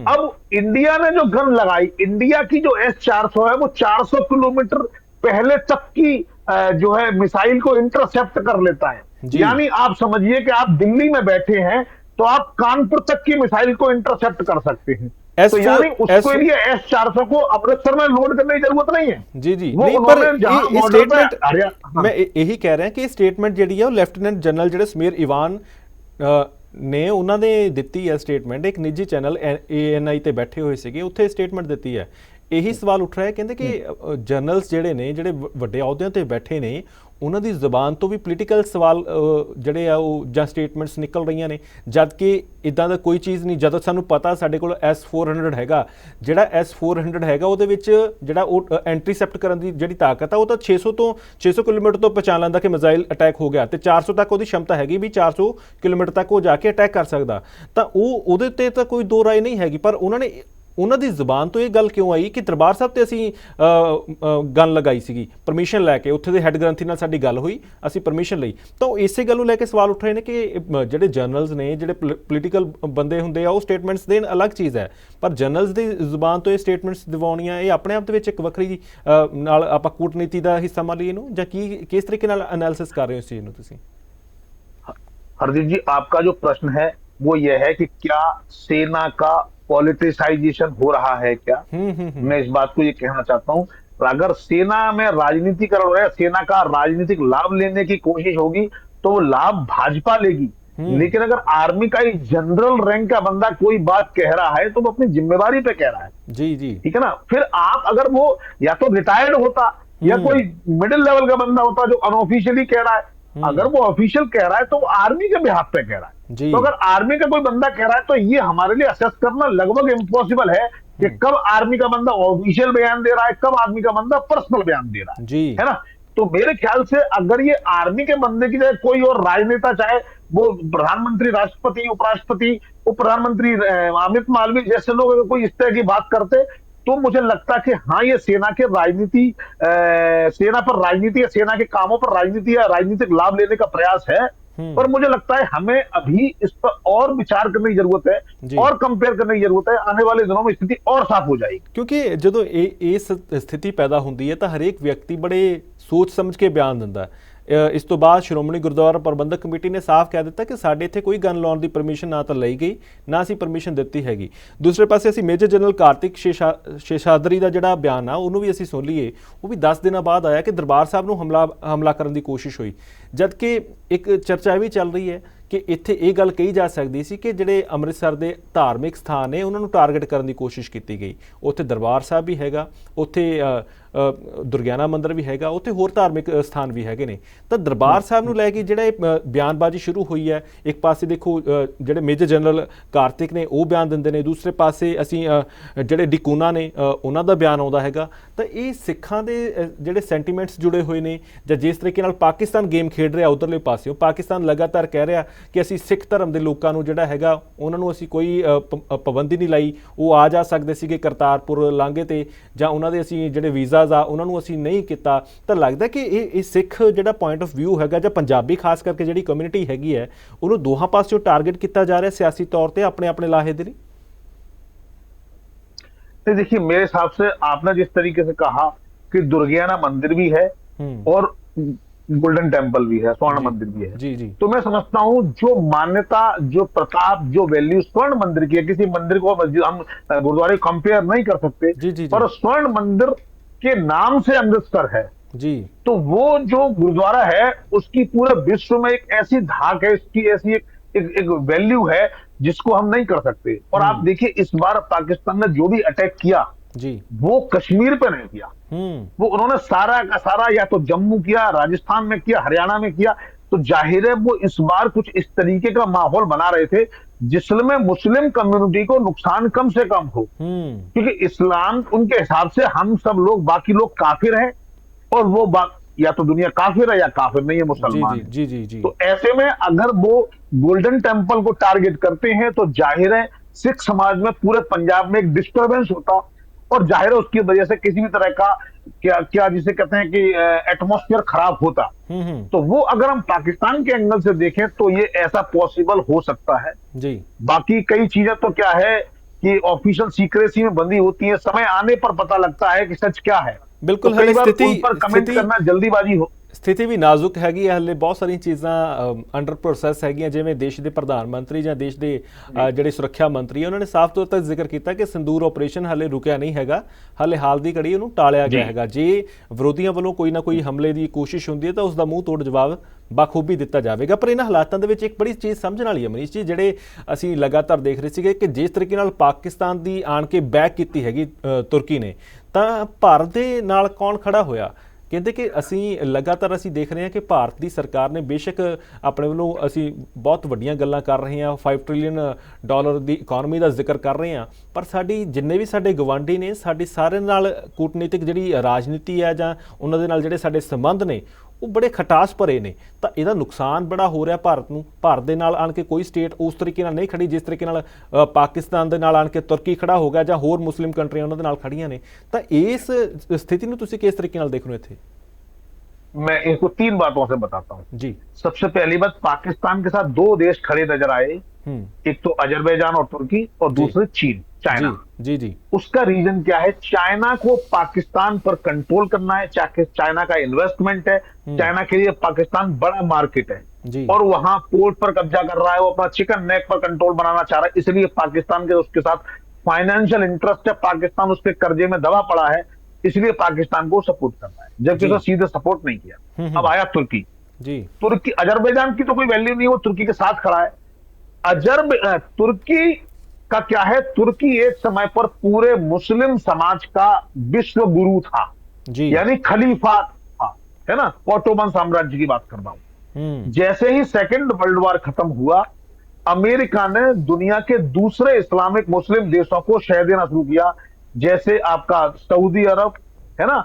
अब इंडिया ने जो गन लगाई, इंडिया की जो S-400 है वो 400 किलोमीटर पहले तक की जो है मिसाइल को इंटरसेप्ट कर लेता है। यानी आप समझिए कि आप दिल्ली में बैठे हैं तो आप कानपुर तक की मिसाइल को इंटरसेप्ट कर सकते हैं। तो यानी उसके लिए S-400 को अमृतसर में लोड करने की जरूरत नहीं है। जी जी, नहीं, पर ये स्टेटमेंट मैं यही कह रहा कि स्टेटमेंट ਜਿਹੜੀ ਹੈ ਉਹ ਲੈਫਟੀਨੈਂਟ ਜਨਰਲ ਜਿਹੜੇ ਸਮੀਰ ਈਵਾਨ ਨੇ ਉਹਨਾਂ ਨੇ ਦਿੱਤੀ ਹੈ ਸਟੇਟਮੈਂਟ। ਇੱਕ ਨਿੱਜੀ ਚੈਨਲ ANI ਤੇ ਬੈਠੇ ਹੋਏ ਸੀਗੇ, ਉੱਥੇ ਸਟੇਟਮੈਂਟ ਦਿੱਤੀ ਹੈ। ਇਹੀ ਸਵਾਲ ਉੱਠ ਰਿਹਾ ਹੈ, ਕਹਿੰਦੇ ਕਿ ਜਰਨਲਸ ਜਿਹੜੇ ਨੇ, ਜਿਹੜੇ ਵੱਡੇ ਅਹੁਦਿਆਂ ਤੇ ਬੈਠੇ ਨੇ, ਉਹਨਾਂ ਦੀ ਜ਼ੁਬਾਨ ਤੋਂ ਵੀ ਪੋਲੀਟੀਕਲ ਸਵਾਲ ਜਿਹੜੇ ਆ ਉਹ ਜਾਂ ਸਟੇਟਮੈਂਟਸ ਨਿਕਲ ਰਹੀਆਂ ਨੇ, ਜਦ ਕਿ ਇਦਾਂ ਦਾ ਕੋਈ ਚੀਜ਼ ਨਹੀਂ। ਜਦੋਂ ਸਾਨੂੰ ਪਤਾ ਸਾਡੇ ਕੋਲ S-400 ਹੈਗਾ, ਜਿਹੜਾ S-400 ਹੈਗਾ ਉਹਦੇ ਵਿੱਚ ਜਿਹੜਾ ਉਹ ਐਂਟਰੀਸੈਪਟ ਕਰਨ ਦੀ ਜਿਹੜੀ ਤਾਕਤ ਆ ਉਹ ਤਾਂ 600 ਕਿਲੋਮੀਟਰ ਤੋਂ ਪਛਾਣ ਲੈਂਦਾ ਕਿ ਮਿਜ਼ਾਈਲ ਅਟੈਕ ਹੋ ਗਿਆ, ਤੇ 400 ਤੱਕ ਉਹਦੀ क्षमता ਹੈਗੀ ਵੀ 400 ਕਿਲੋਮੀਟਰ ਤੱਕ ਉਹ ਜਾ ਕੇ ਅਟੈਕ ਕਰ ਸਕਦਾ। ਤਾਂ ਉਹਦੇ ਉੱਤੇ ਤਾਂ ਕੋਈ ਦੋ ਰਾਏ ਨਹੀਂ ਹੈਗੀ। ਪਰ ਉਹਨਾਂ ਨੇ ਉਹਨਾਂ ਦੀ ਜ਼ੁਬਾਨ ਤੋਂ ਇਹ ਗੱਲ ਕਿਉਂ ਆਈ ਕਿ ਦਰਬਾਰ ਸਾਹਿਬ ਤੇ ਅਸੀਂ ਗਨ ਲਗਾਈ ਸੀਗੀ ਪਰਮਿਸ਼ਨ ਲੈ ਕੇ, ਉੱਥੇ ਦੇ ਹੈੱਡ ਗ੍ਰੰਥੀ ਨਾਲ ਸਾਡੀ ਗੱਲ ਹੋਈ, ਅਸੀਂ ਪਰਮਿਸ਼ਨ ਲਈ। ਤਾਂ ਇਸੇ ਗੱਲ ਨੂੰ ਲੈ ਕੇ ਸਵਾਲ ਉੱਠ ਰਹੇ ਨੇ ਕਿ ਜਿਹੜੇ ਜਰਨਲਸ ਨੇ, ਜਿਹੜੇ ਪੋਲੀਟੀਕਲ ਬੰਦੇ ਹੁੰਦੇ ਆ, ਉਹ ਸਟੇਟਮੈਂਟਸ ਦੇਣ ਅਲੱਗ ਚੀਜ਼ ਹੈ, ਪਰ ਜਰਨਲਸ ਦੀ ਜ਼ੁਬਾਨ ਤੋਂ ਇਹ ਸਟੇਟਮੈਂਟਸ ਦਿਵਾਉਣੀਆਂ ਇਹ ਆਪਣੇ ਆਪ ਦੇ ਵਿੱਚ ਇੱਕ ਵੱਖਰੀ ਨਾਲ ਆਪਾਂ ਕੂਟਨੀਤੀ ਦਾ ਹਿੱਸਾ ਮੰਨ ਲਈਏ ਇਹਨੂੰ, ਜਾਂ ਕਿਸ ਤਰੀਕੇ ਨਾਲ ਐਨਾਲਿਸਿਸ ਕਰ ਰਹੇ ਹੋ ਇਸ ਚੀਜ਼ ਨੂੰ ਤੁਸੀਂ? हरदीप जी, आपका जो प्रश्न है वो ये है कि क्या सेना का पॉलिटिसाइजेशन हो रहा है क्या? मैं इस बात को ये कहना चाहता हूं, अगर सेना में राजनीतिकरण हो रहा है, सेना का राजनीतिक लाभ लेने की कोशिश होगी तो वो लाभ भाजपा लेगी। लेकिन अगर आर्मी का एक जनरल रैंक का बंदा कोई बात कह रहा है तो वो अपनी जिम्मेवारी पे कह रहा है। जी जी, ठीक है ना। फिर आप अगर वो या तो रिटायर्ड होता या कोई मिडिल लेवल का बंदा होता जो अनऑफिशियली कह रहा है, अगर वो ऑफिशियल कह रहा है तो वो आर्मी के बिहाफ पे कह रहा है। तो अगर आर्मी का कोई बंदा कह रहा है तो ये हमारे लिए असेस करना लगभग इम्पॉसिबल है कि कब आर्मी का बंदा ऑफिशियल बयान दे रहा है, कब आर्मी का बंदा पर्सनल बयान दे रहा है ना। तो मेरे ख्याल से अगर ये आर्मी के बंदे की जगह कोई और राजनेता, चाहे वो प्रधानमंत्री, राष्ट्रपति, उपराष्ट्रपति, उप प्रधानमंत्री अमित मालवीय जैसे लोग अगर कोई इस तरह की बात करते तो मुझे लगता कि हाँ, ये सेना के राजनीति, सेना पर राजनीति या सेना के कामों पर राजनीति या राजनीतिक लाभ लेने का प्रयास है। पर मुझे लगता है हमें अभी इस पर और विचार करने की जरूरत है और कंपेयर करने की जरूरत है। आने वाले दिनों में स्थिति और साफ हो जाएगी, क्योंकि जो इस स्थिति पैदा होती है तो हरेक व्यक्ति बड़े सोच समझ के बयान दिंदा है। इस तो बाद श्रोमणी गुरुद्वारा प्रबंधक कमेटी ने साफ कह दिता कि साडे इत्थे कोई गन लाउण दी परमिशन ना तो लई गई, ना असीं परमिशन दित्ती हैगी। दूसरे पासे असीं मेजर जनरल कार्तिक शेषाद्री का जिहड़ा बयान आ उहनूं भी असीं सुन लीए, वो भी 10 दिनों बाद आया कि दरबार साहब नूं हमला करन दी कोशिश हुई, जबकि एक चर्चा भी चल रही है कि इत्थे ये गल कही जा सकती सी कि जिहड़े अमृतसर के धार्मिक स्थान ने उन्होंने टारगेट करने की कोशिश की गई। उत्थे दरबार साहब भी हैगा, उत्थे दुर्गियाना मंदिर भी हैगा, उत्थे होर धार्मिक स्थान भी हैगे ने। तो दरबार साहब नूं लैके जिहड़ा बयानबाजी शुरू हुई है, एक पासे देखो जिहड़े मेजर जनरल कार्तिक ने वो बयान दिंदे ने, दूसरे पासे असीं जिहड़े डिकूना ने उन्हां दा बयान आउंदा हैगा। तो ये सिखां दे जिहड़े सेंटीमेंट्स जुड़े हुए ने, जां जिस तरीके नाल पाकिस्तान गेम खेड रहा उधरले पासिओं, पाकिस्तान लगातार कह रहा कि असीं सिख धर्म के लोगों को जिहड़ा हैगा उन्हां नूं असीं कोई पाबंदी नहीं लाई, वो आ जा सकते सीगे करतारपुर लांघे ते, जां उन्हां दे असीं जिहड़े वीज़ाज आ उन्हां नूं असीं नहीं कीता। तो लगदा कि ये सिख जिहड़ा पॉइंट ऑफ व्यू हैगा, जां पंजाबी खास करके जिहड़ी कम्यूनिटी हैगी है, उन्होंने दोहां पासिओं टारगेट किया जा रहा है सियासी तौर पर अपने अपने लाहे दे लई। तो देखिए, मेरे हिसाब से आपने जिस तरीके से कहा कि दुर्गियाना मंदिर भी है और गोल्डन टेम्पल भी है, स्वर्ण मंदिर भी है, जी जी, तो मैं समझता हूं जो मान्यता, जो प्रताप, जो वैल्यू स्वर्ण मंदिर की है, किसी मंदिर को हम गुरुद्वारे कंपेयर नहीं कर सकते, जी जी, पर स्वर्ण मंदिर के नाम से अमृतसर है जी, तो वो जो गुरुद्वारा है उसकी पूरे विश्व में एक ऐसी धाक है, इसकी ऐसी एक वैल्यू है जिसको हम नहीं कर सकते। और आप देखिए, इस बार पाकिस्तान ने जो भी अटैक किया जी, वो कश्मीर पे नहीं किया, वो उन्होंने सारा का सारा या तो जम्मू किया, राजस्थान में किया, हरियाणा में किया। तो जाहिर है वो इस बार कुछ इस तरीके का माहौल बना रहे थे जिसमें मुस्लिम कम्युनिटी को नुकसान कम से कम हो, क्योंकि इस्लाम उनके हिसाब से हम सब लोग, बाकी लोग काफिर हैं और वो या तो दुनिया काफिर है या काफिर नहीं है, मुसलमान। जी जी जी। तो ऐसे में अगर वो गोल्डन टेम्पल को टारगेट करते हैं तो जाहिर है सिख समाज में, पूरे पंजाब में एक डिस्टर्बेंस होता और जाहिर है उसकी वजह से किसी भी तरह का क्या जिसे कहते हैं कि एटमॉस्फेयर खराब होता। तो वो अगर हम पाकिस्तान के एंगल से देखें तो ये ऐसा पॉसिबल हो सकता है जी। बाकी कई चीजें तो क्या है कि ऑफिशियल सीक्रेसी में बंदी होती है, समय आने पर पता लगता है कि सच क्या है। बिल्कुल, तो उन पर कमेंट करना जल्दीबाजी हो। स्थिति भी नाजुक हैगी, हले बहुत सारी चीज़ां अंडर प्रोसैस हैगियां, जिवें देश के प्रधानमंत्री या देश के जिहड़े सुरक्षा मंत्री उन्होंने साफ तौर पर जिक्र किया कि संदूर ऑपरेशन हले रुकिया नहीं हैगा, हले हाल की घड़ी उन्होंने टालिया गया हैगा। जे विरोधियों वालों कोई ना कोई हमले की कोशिश होंदी है तो उसका मूँह तोड़ जवाब बखूबी दिता जाएगा। पर इन्हां हालातों दे विच एक बड़ी चीज़ समझण वाली है मनीष जी, जिहड़े असीं लगातार देख रहे सीगे कि जिस तरीके नाल पाकिस्तान की आण के बैक की हैगी तुर्की ने, तां भारत दे नाल कौन खड़ा होया? कहते कि असीं लगातार असीं देख रहे हैं कि भारत की सरकार ने बेशक अपने वालों असीं बहुत वड्डियां गल्लां कर रहे हैं, $5 ट्रिलियन की इकॉनमी का जिक्र कर रहे हैं, पर साडी जिन्ने भी साडे गवांढी ने, साडी सारे नाल कूटनीतिक जिहड़ी राजनीति है जां उन्हां दे नाल जिहड़े साडे संबंध ने ਉਹ ਬੜੇ ਖਟਾਸ ਭਰੇ ਨੇ। ਤਾਂ ਇਹਦਾ ਨੁਕਸਾਨ ਬੜਾ ਹੋ ਰਿਹਾ ਭਾਰਤ ਨੂੰ। ਭਾਰਤ ਦੇ ਨਾਲ ਆਣ ਕੇ ਕੋਈ ਸਟੇਟ ਉਸ ਤਰੀਕੇ ਨਾਲ ਨਹੀਂ ਖੜੀ ਜਿਸ ਤਰੀਕੇ ਨਾਲ ਪਾਕਿਸਤਾਨ ਦੇ ਨਾਲ ਆਣ ਕੇ ਤੁਰਕੀ ਖੜਾ ਹੋ ਗਿਆ ਜਾਂ ਹੋਰ ਮੁਸਲਿਮ ਕੰਟਰੀਆਂ ਉਹਨਾਂ ਦੇ ਨਾਲ ਖੜੀਆਂ ਨੇ। ਤਾਂ ਇਸ स्थिति ਨੂੰ ਤੁਸੀਂ किस तरीके ਨਾਲ देख रहे हो ਇੱਥੇ? मैं इसको 3 बातों से बताता हूं जी। सबसे पहली बात, पाकिस्तान के साथ 2 देश खड़े नजर आए, एक तो अजरबैजान और तुर्की और दूसरे चीन, चाइना। जी जी। उसका रीजन क्या है? चाइना को पाकिस्तान पर कंट्रोल करना है, चाइना का इन्वेस्टमेंट है, चाइना के लिए पाकिस्तान बड़ा मार्केट है जी। और वहां पोर्ट पर कब्जा कर रहा है, वो अपना चिकन नेक पर कंट्रोल बनाना चाह रहा है, इसलिए पाकिस्तान के उसके साथ फाइनेंशियल इंटरेस्ट है, पाकिस्तान उसके कर्जे में दबा पड़ा है, इसलिए पाकिस्तान को सपोर्ट करना है, जबकि तो सीधे सपोर्ट नहीं किया। अब आया तुर्की जी। तुर्की, अजरबैजान की तो कोई वैल्यू नहीं है, वो तुर्की के साथ खड़ा है। तुर्की का क्या है? तुर्की एक समय पर पूरे मुस्लिम समाज का विश्व गुरु था जी, यानी खलीफा था, है ना, ऑटोमन साम्राज्य की बात कर रहा हूं। जैसे ही सेकेंड वर्ल्ड वॉर खत्म हुआ, अमेरिका ने दुनिया के दूसरे इस्लामिक मुस्लिम देशों को शह देना शुरू किया, जैसे आपका सऊदी अरब, है ना,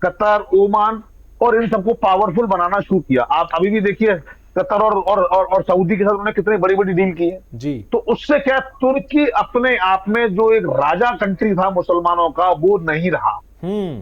कतर, ओमान, और इन सबको पावरफुल बनाना शुरू किया। आप अभी भी देखिए कतर और सऊदी के साथ उन्होंने कितनी बड़ी बड़ी डील की है जी। तो उससे क्या, तुर्की अपने आप में जो एक राजा कंट्री था मुसलमानों का, वो नहीं रहा,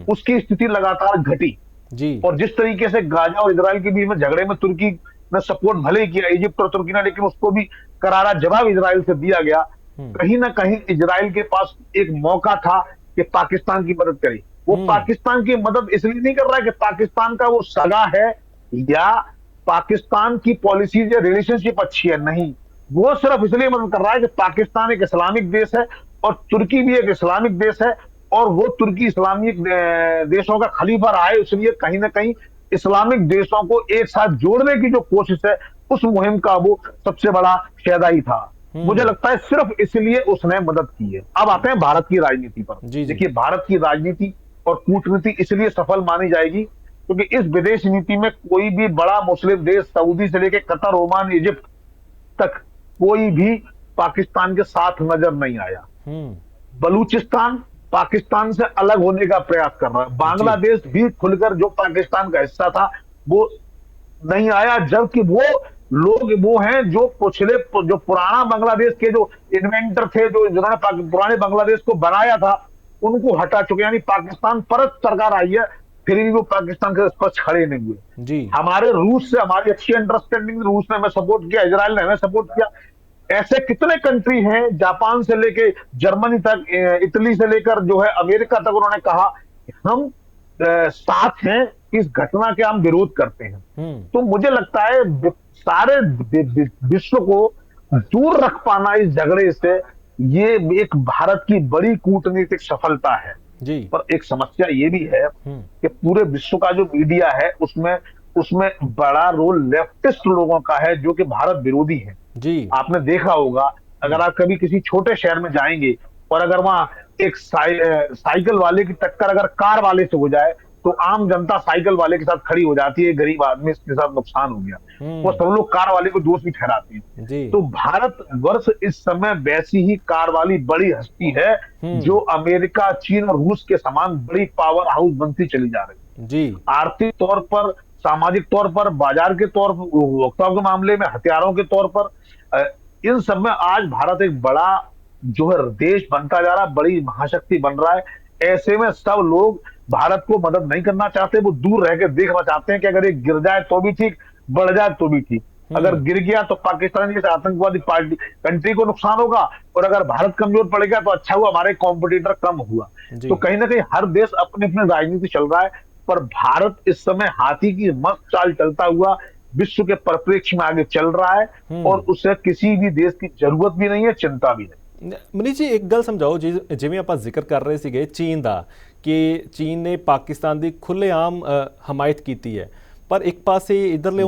उसकी स्थिति लगातार घटी जी। और जिस तरीके से गाजा और इजराइल के बीच में झगड़े में तुर्की ने सपोर्ट भले ही किया, इजिप्ट और तुर्की ने, लेकिन उसको भी करारा जवाब इजराइल से दिया गया। कहीं ना कहीं इजराइल के पास एक मौका था कि पाकिस्तान की मदद करे। वो पाकिस्तान की मदद इसलिए नहीं कर रहा है कि पाकिस्तान का वो सगा है या पाकिस्तान की पॉलिसीज या रिलेशनशिप अच्छी है, नहीं, वो सिर्फ इसलिए मदद कर रहा है कि पाकिस्तान एक इस्लामिक देश है और तुर्की भी एक इस्लामिक देश है और वो तुर्की इस्लामिक देशों का खलीफा रहा है, इसलिए कहीं ना कहीं इस्लामिक देशों को एक साथ जोड़ने की जो कोशिश है, उस मुहिम का वो सबसे बड़ा शहदाई था। मुझे लगता है सिर्फ इसलिए उसने मदद की है। अब आते हैं भारत की राजनीति पर। देखिए, भारत की राजनीति और कूटनीति इसलिए सफल मानी जाएगी क्योंकि इस विदेश नीति में कोई भी बड़ा मुस्लिम देश, सऊदी से लेकर कतर, ओमान, इजिप्ट तक, कोई भी पाकिस्तान के साथ नजर नहीं आया। बलूचिस्तान पाकिस्तान से अलग होने का प्रयास कर रहा है, बांग्लादेश भी खुलकर जो पाकिस्तान का हिस्सा था वो नहीं आया, जबकि वो लोग वो हैं जो पुराना बांग्लादेश के जो इन्वेंटर थे, जो जिन्होंने पुराने बांग्लादेश को बनाया था, उनको हटा चुके, यानी पाकिस्तान परत सरकार आई है, फिर भी वो पाकिस्तान के स्पष्ट खड़े नहीं हुए जी। हमारे रूस से हमारी अच्छी अंडरस्टैंडिंग, रूस ने हमें सपोर्ट किया, इजराइल ने हमें सपोर्ट किया। ऐसे कितने कंट्री हैं, जापान से लेके जर्मनी तक, इटली से लेकर जो है अमेरिका तक, उन्होंने कहा हम साथ हैं, इस घटना के हम विरोध करते हैं। तो मुझे लगता है सारे विश्व को दूर रख पाना इस झगड़े से, ये एक भारत की बड़ी कूटनीतिक सफलता है जी। पर एक समस्या ये भी है कि पूरे विश्व का जो मीडिया है उसमें बड़ा रोल लेफ्टिस्ट लोगों का है जो कि भारत विरोधी है जी। आपने देखा होगा, अगर आप कभी किसी छोटे शहर में जाएंगे और अगर वहां एक साइकिल वाले की टक्कर अगर कार वाले से हो जाए तो आम जनता साइकिल वाले के साथ खड़ी हो जाती है, गरीब आदमी इसके साथ नुकसान हो गया, वो सब लोग कार वाले को दोष भी ठहराते हैं। तो भारत वर्ष इस समय वैसी ही कार वाली बड़ी हस्ती है जो अमेरिका, चीन और रूस के समान बड़ी पावर हाउस बनती चली जा रही है जी। आर्थिक तौर पर, सामाजिक तौर पर, बाजार के तौर पर, उपभोक्ताओं के मामले में, हथियारों के तौर पर, इन सब में आज भारत एक बड़ा जो है देश बनता जा रहा है, बड़ी महाशक्ति बन रहा है। ऐसे में सब लोग भारत को मदद नहीं करना चाहते, वो दूर रह के देखना चाहते हैं कि अगर ये गिर जाए तो भी ठीक, बढ़ जाए तो भी ठीक। अगर गिर गया तो पाकिस्तान जैसे आतंकवादी पार्टी कंट्री को नुकसान होगा और अगर भारत कमजोर पड़ेगा तो अच्छा हुआ, हमारे कॉम्पिटिटर कम हुआ। तो कहीं ना कहीं हर देश अपनी अपनी राजनीति चल रहा है, पर भारत इस समय हाथी की मस्त चाल चलता हुआ विश्व के परिप्रेक्ष्य में आगे चल रहा है और उसे किसी भी देश की जरूरत भी नहीं है, चिंता भी नहीं। मनीष जी, एक गल समझाओ, जिवें आपां जिक्र कर रहे सीगे चीन दा कि चीन ने पाकिस्तान की खुलेआम हमायत की है, पर एक पासे इधरले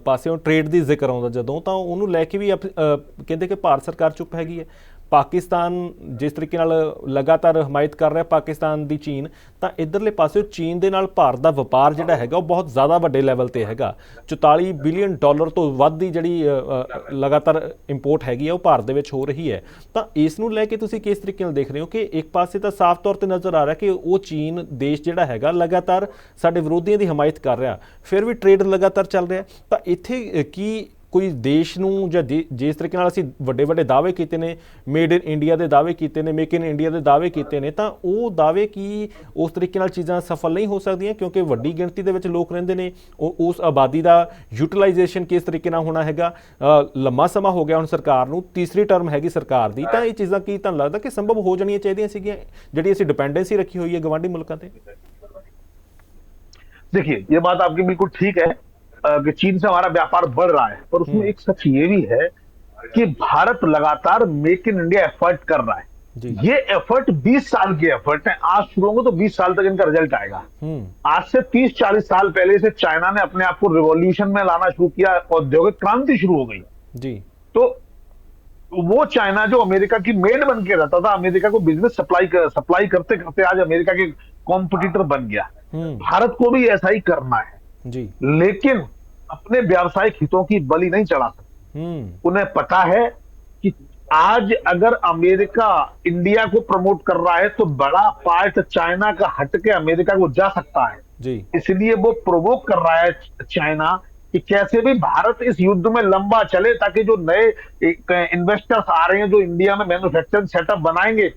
पासों ट्रेड की जिक्र आउंदा जदों तां उहनूं लैके भी कहंदे कि भारत सरकार चुप हैगी है। ਪਾਕਿਸਤਾਨ ਜਿਸ ਤਰੀਕੇ ਨਾਲ ਲਗਾਤਾਰ ਹਮਾਇਤ ਕਰ ਰਿਹਾ ਪਾਕਿਸਤਾਨ ਦੀ ਚੀਨ, ਤਾਂ ਇਧਰਲੇ ਪਾਸੇ ਚੀਨ ਦੇ ਨਾਲ ਭਾਰਤ ਦਾ ਵਪਾਰ ਜਿਹੜਾ ਹੈਗਾ ਉਹ ਬਹੁਤ ਜ਼ਿਆਦਾ ਵੱਡੇ ਲੈਵਲ ਤੇ ਹੈਗਾ। 44 ਬਿਲੀਅਨ ਡਾਲਰ ਤੋਂ ਵੱਧ ਦੀ ਜਿਹੜੀ ਲਗਾਤਾਰ ਇੰਪੋਰਟ ਹੈਗੀ ਆ ਉਹ ਭਾਰਤ ਦੇ ਵਿੱਚ ਹੋ ਰਹੀ ਹੈ। ਤਾਂ ਇਸ ਨੂੰ ਲੈ ਕੇ ਤੁਸੀਂ ਕਿਸ ਤਰੀਕੇ ਨਾਲ ਦੇਖ ਰਹੇ ਹੋ ਕਿ ਇੱਕ ਪਾਸੇ ਤਾਂ ਸਾਫ਼ ਤੌਰ ਤੇ ਨਜ਼ਰ ਆ ਰਿਹਾ ਕਿ ਉਹ ਚੀਨ ਦੇਸ਼ ਜਿਹੜਾ ਹੈਗਾ ਲਗਾਤਾਰ ਸਾਡੇ ਵਿਰੋਧੀਆਂ ਦੀ ਹਮਾਇਤ ਕਰ ਰਿਹਾ, ਫਿਰ ਵੀ ਟ੍ਰੇਡ ਲਗਾਤਾਰ ਚੱਲ ਰਿਹਾ, ਤਾਂ ਇੱਥੇ ਕੀ ਕੋਈ ਦੇਸ਼ ਨੂੰ ਜਾਂ ਜਿਸ ਤਰੀਕੇ ਨਾਲ ਅਸੀਂ ਵੱਡੇ ਵੱਡੇ ਦਾਅਵੇ ਕੀਤੇ ਨੇ, ਮੇਡ ਇਨ ਇੰਡੀਆ ਦੇ ਦਾਅਵੇ ਕੀਤੇ ਨੇ, ਮੇਕ ਇਨ ਇੰਡੀਆ ਦੇ ਦਾਅਵੇ ਕੀਤੇ ਨੇ, ਤਾਂ ਉਹ ਦਾਅਵੇ ਕੀ ਉਸ ਤਰੀਕੇ ਨਾਲ ਚੀਜ਼ਾਂ ਸਫਲ ਨਹੀਂ ਹੋ ਸਕਦੀਆਂ ਕਿਉਂਕਿ ਵੱਡੀ ਗਿਣਤੀ ਦੇ ਵਿੱਚ ਲੋਕ ਰਹਿੰਦੇ ਨੇ। ਉਸ ਆਬਾਦੀ ਦਾ ਯੂਟਿਲਾਈਜੇਸ਼ਨ ਕਿਸ ਤਰੀਕੇ ਨਾਲ ਹੋਣਾ ਹੈਗਾ, ਲੰਮਾ ਸਮਾਂ ਹੋ ਗਿਆ ਹੁਣ ਸਰਕਾਰ ਨੂੰ, ਤੀਸਰੀ ਟਰਮ ਹੈਗੀ ਸਰਕਾਰ ਦੀ, ਤਾਂ ਇਹ ਚੀਜ਼ਾਂ ਕੀ ਤੁਹਾਨੂੰ ਲੱਗਦਾ ਕਿ ਸੰਭਵ ਹੋ ਜਾਣੀਆਂ ਚਾਹੀਦੀਆਂ ਸੀਗੀਆਂ ਜਿਹੜੀ ਅਸੀਂ डिपेंडेंसी रखी हुई है गवांढी मुल्कों पे? देखिए, ये बात आपकी बिल्कुल ठीक है कि चीन से हमारा व्यापार बढ़ रहा है, पर उसमें एक सच ये भी है कि भारत लगातार मेक इन इंडिया एफर्ट कर रहा है। ये एफर्ट 20 साल के एफर्ट है, आज शुरू होंगे तो 20 साल तक इनका रिजल्ट आएगा। आज से 30-40 साल पहले से चाइना ने अपने आप को रिवॉल्यूशन में लाना शुरू किया, औद्योगिक क्रांति शुरू हो गई जी। तो वो चाइना जो अमेरिका की मेड बन के रहता था, अमेरिका को बिजनेस सप्लाई करते करते आज अमेरिका के कॉम्पिटिटर बन गया। भारत को भी ऐसा ही करना है जी, लेकिन अपने व्यावसायिक हितों की बलि नहीं चढ़ा सकते। उन्हें पता है कि आज अगर अमेरिका इंडिया को प्रमोट कर रहा है तो बड़ा पार्ट चाइना का हटके अमेरिका को जा सकता है जी। इसलिए वो प्रोवोक कर रहा है चाइना कि कैसे भी भारत इस युद्ध में लंबा चले, ताकि जो नए इन्वेस्टर्स आ रहे हैं जो इंडिया में मैन्युफैक्चरिंग सेटअप बनाएंगे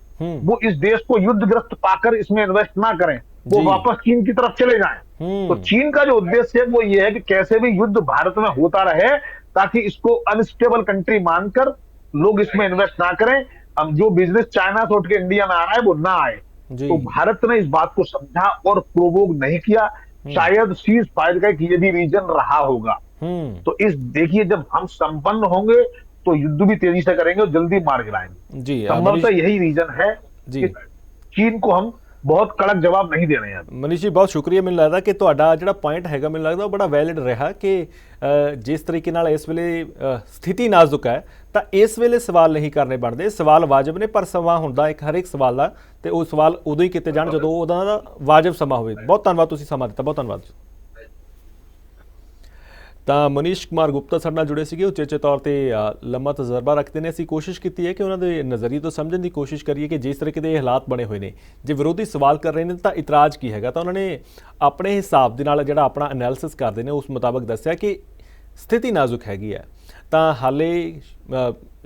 वो इस देश को युद्धग्रस्त पाकर इसमें इन्वेस्ट ना करें, वो वापस चीन की तरफ चले जाएं। तो चीन का जो उद्देश्य है वो ये है कि कैसे भी युद्ध भारत में होता रहे ताकि इसको अनस्टेबल कंट्री मानकर लोग इसमें इन्वेस्ट ना करें। अब जो बिजनेस चाइना से उठ के इंडिया में आ रहा है वो ना आए। तो भारत ने इस बात को समझा और प्रोवोक नहीं किया। शायद सीज फायर का ये भी रीजन रहा होगा। तो इस देखिए, जब हम संपन्न होंगे तो युद्ध भी तेजी से करेंगे और जल्दी मार गिराएंगे जी। संभवतः यही रीजन है जी, चीन को हम बहुत कड़क जवाब नहीं देने हैं। मनीष जी बहुत शुक्रिया। मैंने लगता कि तुहाडा जिहड़ा पॉइंट हैगा मैंने लगता बड़ा वैलिड रहा कि जिस तरीके नाल इस वेले स्थिति नाजुक है तो इस वेले सवाल नहीं करने बनते, सवाल वाजिब ने, पर समा हुंदा एक हर एक सवाल का, तो वो सवाल उदों ही किए जाण जदों उहदा दा वाजिब समा होवे। बहुत धन्यवाद, तुसीं समा दिता, बहुत धन्यवाद। ਤਾਂ ਮਨੀਸ਼ ਕੁਮਾਰ ਗੁਪਤਾ ਸਾਡੇ ਨਾਲ ਜੁੜੇ ਸੀਗੇ, ਉਚੇਚੇ ਤੌਰ ਤੇ ਲੰਮਾ ਤਜਰਬਾ ਰੱਖਦੇ ਨੇ। ਅਸੀਂ ਕੋਸ਼ਿਸ਼ ਕੀਤੀ ਹੈ ਕਿ ਉਹਨਾਂ ਦੇ ਨਜ਼ਰੀਏ ਤੋਂ ਸਮਝਣ ਦੀ ਕੋਸ਼ਿਸ਼ ਕਰੀਏ ਕਿ ਜਿਸ ਤਰੀਕੇ ਦੇ ਹਾਲਾਤ ਬਣੇ ਹੋਏ ਨੇ, ਜੇ ਵਿਰੋਧੀ ਸਵਾਲ ਕਰ ਰਹੇ ਨੇ ਤਾਂ ਇਤਰਾਜ਼ ਕੀ ਹੈਗਾ, ਤਾਂ ਉਹਨਾਂ ਨੇ ਆਪਣੇ ਹਿਸਾਬ ਦੇ ਨਾਲ ਜਿਹੜਾ ਆਪਣਾ ਐਨਾਲਿਸਿਸ ਕਰਦੇ ਨੇ ਉਸ ਮੁਤਾਬਕ ਦੱਸਿਆ ਕਿ ਸਥਿਤੀ ਨਾਜ਼ੁਕ ਹੈਗੀ ਹੈ, ਤਾਂ ਹਾਲੇ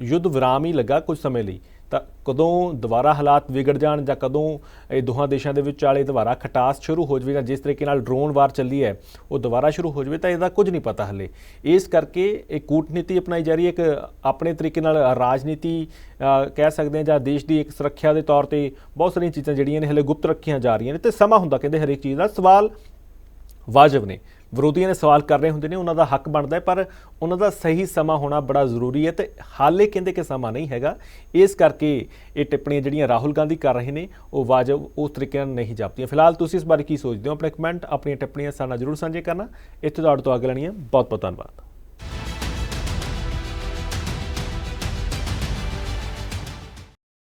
ਯੁੱਧ ਵਿਰਾਮ ਹੀ ਲੱਗਾ ਕੁਝ ਸਮੇਂ ਲਈ, ਤਾਂ ਕਦੋਂ ਦੁਬਾਰਾ ਹਾਲਾਤ ਵਿਗੜ ਜਾਣ ਜਾਂ ਕਦੋਂ ਇਹ ਦੋਹਾਂ ਦੇਸ਼ਾਂ ਦੇ ਵਿਚਾਲੇ ਦੁਬਾਰਾ ਖਟਾਸ ਸ਼ੁਰੂ ਹੋ ਜਾਵੇ ਜਾਂ ਜਿਸ ਤਰੀਕੇ ਨਾਲ ਡਰੋਨ ਵਾਰ ਚੱਲੀ ਹੈ ਉਹ ਦੁਬਾਰਾ ਸ਼ੁਰੂ ਹੋ ਜਾਵੇ, ਤਾਂ ਇਹਦਾ ਕੁਝ ਨਹੀਂ ਪਤਾ ਹਲੇ। ਇਸ ਕਰਕੇ ਇਹ ਕੂਟਨੀਤੀ ਅਪਣਾਈ ਜਾ ਰਹੀ ਹੈ, ਇੱਕ ਆਪਣੇ ਤਰੀਕੇ ਨਾਲ ਰਾਜਨੀਤੀ ਕਹਿ ਸਕਦੇ ਹਾਂ ਜਾਂ ਦੇਸ਼ ਦੀ ਇੱਕ ਸੁਰੱਖਿਆ ਦੇ ਤੌਰ 'ਤੇ ਬਹੁਤ ਸਾਰੀਆਂ ਚੀਜ਼ਾਂ ਜਿਹੜੀਆਂ ਨੇ ਹਲੇ ਗੁਪਤ ਰੱਖੀਆਂ ਜਾ ਰਹੀਆਂ ਨੇ, ਅਤੇ ਸਮਾਂ ਹੁੰਦਾ ਕਹਿੰਦੇ ਹਰੇਕ ਚੀਜ਼ ਦਾ। ਸਵਾਲ ਵਾਜਬ ਨੇ, ਵਿਰੋਧੀਆਂ ਨੇ ਸਵਾਲ ਕਰ ਰਹੇ ਹੁੰਦੇ ਨੇ, ਉਹਨਾਂ ਦਾ ਹੱਕ ਬਣਦਾ ਹੈ, ਪਰ ਉਹਨਾਂ ਦਾ ਸਹੀ ਸਮਾਂ ਹੋਣਾ ਬੜਾ ਜ਼ਰੂਰੀ ਹੈ, ਅਤੇ ਹਾਲੇ ਕਹਿੰਦੇ ਕਿ ਸਮਾਂ ਨਹੀਂ ਹੈਗਾ। ਇਸ ਕਰਕੇ ਇਹ ਟਿੱਪਣੀਆਂ ਜਿਹੜੀਆਂ ਰਾਹੁਲ ਗਾਂਧੀ ਕਰ ਰਹੇ ਨੇ ਉਹ ਵਾਜਬ ਉਸ ਤਰੀਕੇ ਨਾਲ ਨਹੀਂ ਜਾਪਦੀਆਂ। ਫਿਲਹਾਲ ਤੁਸੀਂ ਇਸ ਬਾਰੇ ਕੀ ਸੋਚਦੇ ਹੋ? ਆਪਣੇ ਕਮੈਂਟ, ਆਪਣੀਆਂ ਟਿੱਪਣੀਆਂ ਸਾਡੇ ਨਾਲ ਜ਼ਰੂਰ ਸਾਂਝੇ ਕਰਨਾ। ਇੱਥੇ ਤੁਹਾਡੇ ਤੋਂ ਅੱਗੇ ਲੈਣੀ ਹੈ। ਬਹੁਤ ਬਹੁਤ ਧੰਨਵਾਦ।